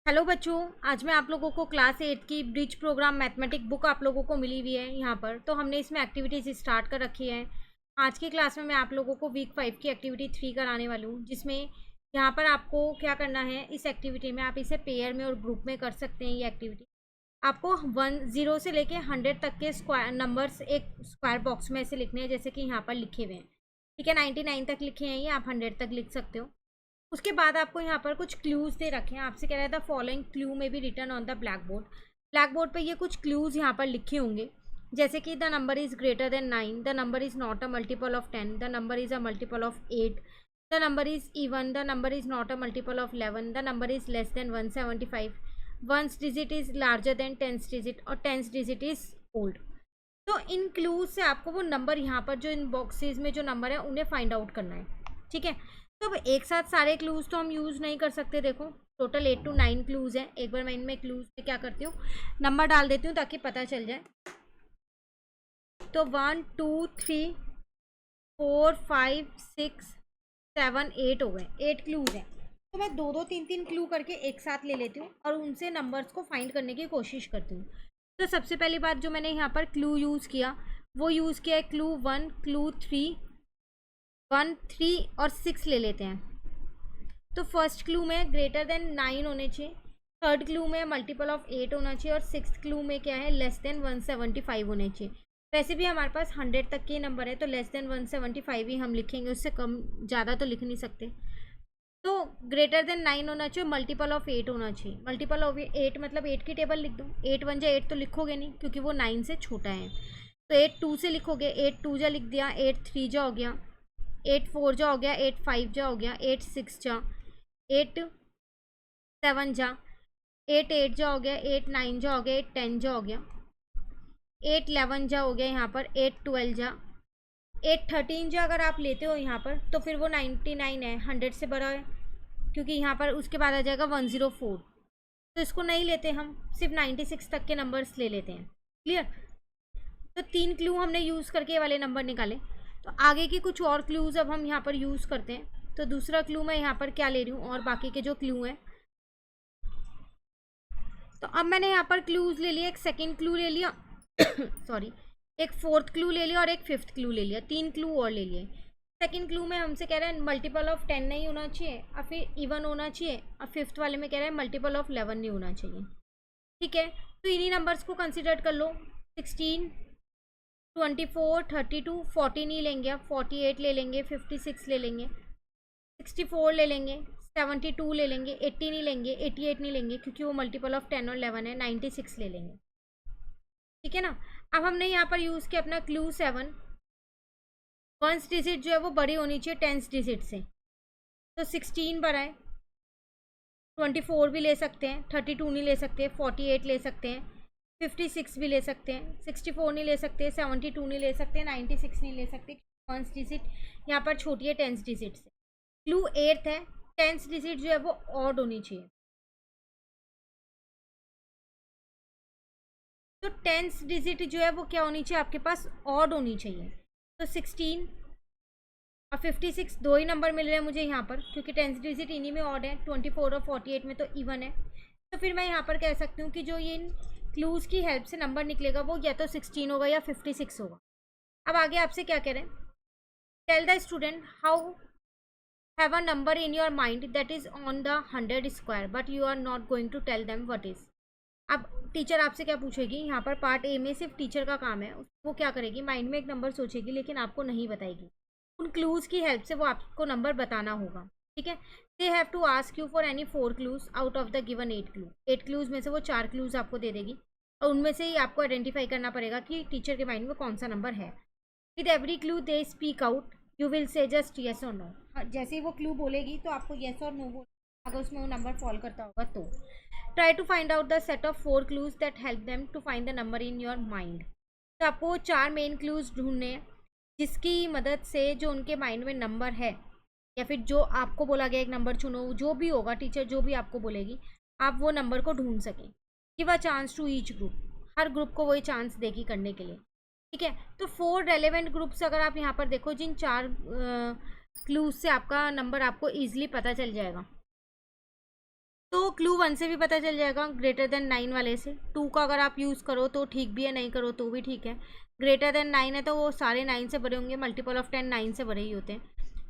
Hello बच्चों, आज मैं आप लोगों को क्लास 8 की ब्रिज प्रोग्राम मैथमेटिक बुक आप लोगों को मिली हुई है यहाँ पर। तो हमने इसमें एक्टिविटीज़ स्टार्ट कर रखी है। आज की क्लास में मैं आप लोगों को वीक 5 की एक्टिविटी 3 कराने वाली हूँ, जिसमें यहाँ पर आपको क्या करना है। इस एक्टिविटी में आप इसे पेयर में और ग्रुप में कर सकते हैं। ये एक्टिविटी आपको 0 से लेके 100 तक के स्क्वायर नंबर्स एक स्क्वायर बॉक्स में ऐसे लिखने हैं, जैसे कि यहाँ पर लिखे हुए हैं। ठीक है, 99 तक लिखे हैं, ये आप 100 तक लिख सकते हो। उसके बाद आपको यहाँ पर कुछ क्लूज दे रखे हैं। आपसे कह रहा है द फॉलोइंग क्लू में भी return on the black board. Black board पर ये कुछ क्लूज यहाँ पर लिखे होंगे, जैसे कि the number is greater than 9, the number is not a multiple of 10, the number is a multiple of 8, the number is even, the number is not a multiple of 11, the number is less than 175, ones digit is larger than tens digit और tens digit is odd. तो इन clues से आपको वो number यहाँ पर जो इन boxes में जो नंबर है उन्हें फाइंड आउट करना है। ठीक है, तो अब एक साथ सारे क्लूज तो हम यूज़ नहीं कर सकते। देखो टोटल 8 to 9 क्लूज हैं। एक बार मैं इनमें क्लूज में क्या करती हूँ, नंबर डाल देती हूँ ताकि पता चल जाए। तो 1 2 3 4 5 6 7 8 हो गए, 8 क्लूज हैं। तो मैं दो दो तीन तीन क्लू करके एक साथ ले लेती हूँ और उनसे नंबर्स को फाइंड करने की कोशिश करती हूँ। तो सबसे पहली बात जो मैंने यहाँ पर क्लू यूज़ किया, वो यूज़ किया है क्लू 1, क्लू 3, 1 3 और 6 ले लेते हैं। तो फर्स्ट क्लू में ग्रेटर देन 9 होने चाहिए, थर्ड क्लू में मल्टीपल ऑफ 8 होना चाहिए और सिक्स्थ क्लू में क्या है, लेस देन 175 होने चाहिए। वैसे भी हमारे पास 100 तक के नंबर है, तो लेस देन 175 ही हम लिखेंगे, उससे कम ज़्यादा तो लिख नहीं सकते। तो ग्रेटर देन 9 होना चाहिए, मल्टीपल ऑफ 8 होना चाहिए। मल्टीपल ऑफ 8 मतलब 8 की टेबल लिख दो। 8 1 जा 8 तो लिखोगे नहीं, क्योंकि वो 9 से छोटा है। तो 8 2 से लिखोगे, 8 2 जा लिख दिया, 8 3 जा हो गया, 8 4 जा हो गया, 8 5 जा हो गया, 8 6 जा, 8 7 जा, 8 8 जा हो गया, 8 9 जा हो गया, 8 10 जा हो गया, 8 11 जा हो गया यहाँ पर, 8 12 जा, 8 13 जा अगर आप लेते हो यहाँ पर तो फिर वो 99 है, 100 से बड़ा है, क्योंकि यहाँ पर उसके बाद आ जाएगा 104। तो इसको नहीं लेते हम, सिर्फ 96 तक के नंबर्स ले लेते हैं। क्लियर। तो 3 क्लू हमने यूज़ करके ये वाले नंबर निकाले। तो आगे की कुछ और क्लूज़ अब हम यहाँ पर यूज़ करते हैं। तो दूसरा क्लू मैं यहाँ पर क्या ले रही हूँ, और बाकी के जो क्लू हैं, तो अब मैंने यहाँ पर क्लूज़ ले लिया। एक सेकेंड क्लू ले लिया सॉरी, एक फोर्थ क्लू ले लिया और एक फिफ्थ क्लू ले लिया, 3 क्लू और ले लिए। सेकेंड क्लू में हमसे कह रहा है मल्टीपल ऑफ 10 नहीं होना चाहिए और फिर इवन होना चाहिए, और फिफ्थ वाले में कह रहा है मल्टीपल ऑफ 11 नहीं होना चाहिए। ठीक है, तो इन्हीं नंबर्स को कंसिडर कर लो। 16 24 32 40 नहीं लेंगे, अब 48 ले लेंगे, 56 ले लेंगे, 64 ले लेंगे, 72 ले लेंगे, 80 नहीं लेंगे, 88 नहीं लेंगे क्योंकि वो मल्टीपल ऑफ 10 और 11 है, 96 ले लेंगे। ठीक है ना। अब हमने यहाँ पर यूज़ किया अपना क्लू 7। वंस डिजिट जो है वो बड़ी होनी चाहिए टेंस डिजिट से। तो 16 बड़ा है, 24 भी ले सकते हैं, 32 नहीं ले सकते, 48 ले सकते हैं, 56 भी ले सकते हैं, 64 नहीं ले सकते, 72 नहीं ले सकते, 96 नहीं ले सकते। वंस डिजिट यहाँ पर छोटी है टेंस डिजिट से। क्लू 8 है, टेंस डिजिट जो है वो ऑड होनी चाहिए। तो टेंस डिजिट जो है वो क्या होनी चाहिए, आपके पास ऑड होनी चाहिए। तो 16 और 56 दो ही नंबर मिल रहे हैं मुझे यहाँ पर, क्योंकि टेंस डिजिट इन्हीं में ऑड है, 24 और 48 में तो इवन है। तो फिर मैं यहाँ पर कह सकती हूँ कि जो ये इन क्लूज़ की हेल्प से नंबर निकलेगा वो या तो 16 होगा या 56 होगा। अब आगे आपसे क्या कह रहे हैं, tell the student how have a number in your mind that is on the 100 square but you are not going to tell them what is. अब टीचर आपसे क्या पूछेगी, यहाँ पर पार्ट ए में सिर्फ टीचर का काम है, वो क्या करेगी, माइंड में एक नंबर सोचेगी लेकिन आपको नहीं बताएगी। उन क्लूज़ की हेल्प से वो आपको नंबर बताना होगा। ठीक है, they have to ask you for any 4 clues out of the given 8 clue. 8 clues में से वो 4 क्लूज आपको दे देगी और उनमें से ही आपको आइडेंटिफाई करना पड़ेगा कि टीचर के माइंड में कौन सा नंबर है। With every clue they speak out you will say just yes और नो। जैसे ही वो क्लू बोलेगी तो आपको येस और नो बोल, अगर उसमें वो नंबर फॉल करता होगा तो। Try to find out the set of 4 clues that help them to find the number in your mind. तो आपको 4 मेन क्लूज ढूंढने हैं जिसकी मदद से जो उनके माइंड में नंबर है, या फिर जो आपको बोला गया एक नंबर चुनो, जो भी होगा टीचर जो भी आपको बोलेगी, आप वो नंबर को ढूंढ सकें। Give a chance to each group, हर ग्रुप को वही चांस देगी करने के लिए। ठीक है, तो 4 रेलेवेंट ग्रुप्स अगर आप यहाँ पर देखो, जिन 4 क्लूज से आपका नंबर आपको ईजिली पता चल जाएगा। तो क्लू 1 से भी पता चल जाएगा, ग्रेटर देन 9 वाले से। 2 का अगर आप यूज़ करो तो ठीक भी है, नहीं करो तो भी ठीक है। ग्रेटर देन 9 है तो वो सारे 9 से भरे होंगे, मल्टीपल ऑफ 10 9 से भरे ही होते हैं।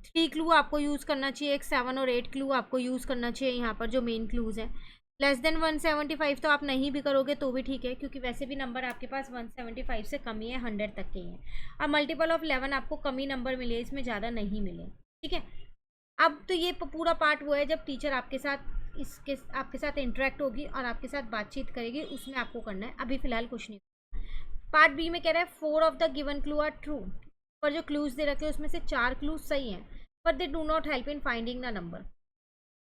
3 क्लू आपको यूज़ करना चाहिए, एक 7 और 8 क्लू आपको यूज़ करना चाहिए यहाँ पर, जो मेन क्लूज़ हैं। लेस देन 175 तो आप नहीं भी करोगे तो भी ठीक है, क्योंकि वैसे भी नंबर आपके पास 175 से कम ही है, 100 तक के ही है। अब मल्टीपल ऑफ 11 आपको कम ही नंबर मिले, इसमें ज़्यादा नहीं मिले, ठीक है। अब तो ये पूरा पार्ट वो है जब टीचर आपके साथ इंटरेक्ट होगी और आपके साथ बातचीत करेगी, उसमें आपको करना है। अभी फिलहाल कुछ नहीं। पार्ट बी में कह रहा है 4 of the given clue are true. पर जो क्लूज दे रखे हैं उसमें से 4 क्लूज सही हैं, पर they do not help in finding the number.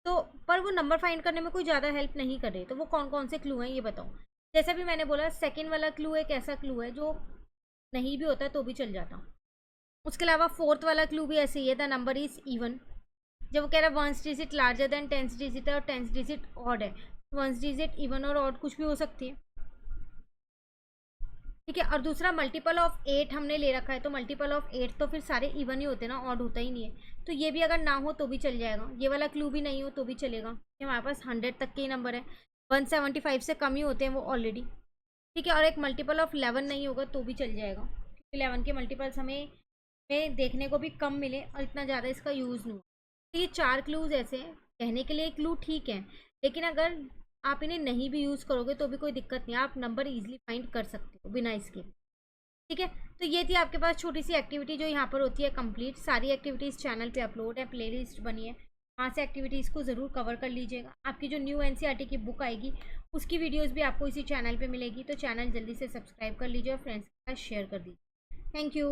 तो पर वो नंबर फाइंड करने में कोई ज़्यादा हेल्प नहीं कर रहे। तो वो कौन कौन से क्लू हैं ये बताओ। जैसा भी मैंने बोला, सेकेंड वाला क्लू एक ऐसा क्लू है जो नहीं भी होता तो भी चल जाता। उसके अलावा फोर्थ वाला क्लू भी ऐसे ही है, द नंबर इज इवन। जब वो कह रहा है ones digit larger than 10th digit है और 10th डिजिट ऑड है, वंस डिजिट इवन और ऑड कुछ भी हो सकती है, ठीक है। और दूसरा मल्टीपल ऑफ 8 हमने ले रखा है, तो मल्टीपल ऑफ 8 तो फिर सारे इवन ही होते हैं ना, ऑड होता ही नहीं है। तो ये भी अगर ना हो तो भी चल जाएगा, ये वाला क्लू भी नहीं हो तो भी चलेगा, कि हमारे पास 100 तक के ही नंबर है, 175 से कम ही होते हैं वो ऑलरेडी, ठीक है। और एक मल्टीपल ऑफ 11 नहीं होगा तो भी चल जाएगा, क्योंकि 11 के मल्टीपल्स हमें देखने को भी कम मिले और इतना ज़्यादा इसका यूज़ नहीं हो। तो ये 4 क्लूज ऐसे हैं, कहने के लिए क्लू ठीक है, लेकिन अगर आप इन्हें नहीं भी यूज़ करोगे तो भी कोई दिक्कत नहीं है, आप नंबर इजीली फाइंड कर सकते हो बिना इसके, ठीक है। तो ये थी आपके पास छोटी सी एक्टिविटी जो यहाँ पर होती है कंप्लीट। सारी एक्टिविटीज़ चैनल पे अपलोड है, प्लेलिस्ट बनी है, वहाँ से एक्टिविटीज़ को ज़रूर कवर कर लीजिएगा। आपकी जो न्यू एनसीईआरटी की बुक आएगी उसकी वीडियोज़ भी आपको इसी चैनल पर मिलेगी, तो चैनल जल्दी से सब्सक्राइब कर लीजिए और फ्रेंड्स के साथ शेयर कर दीजिए। Thank you.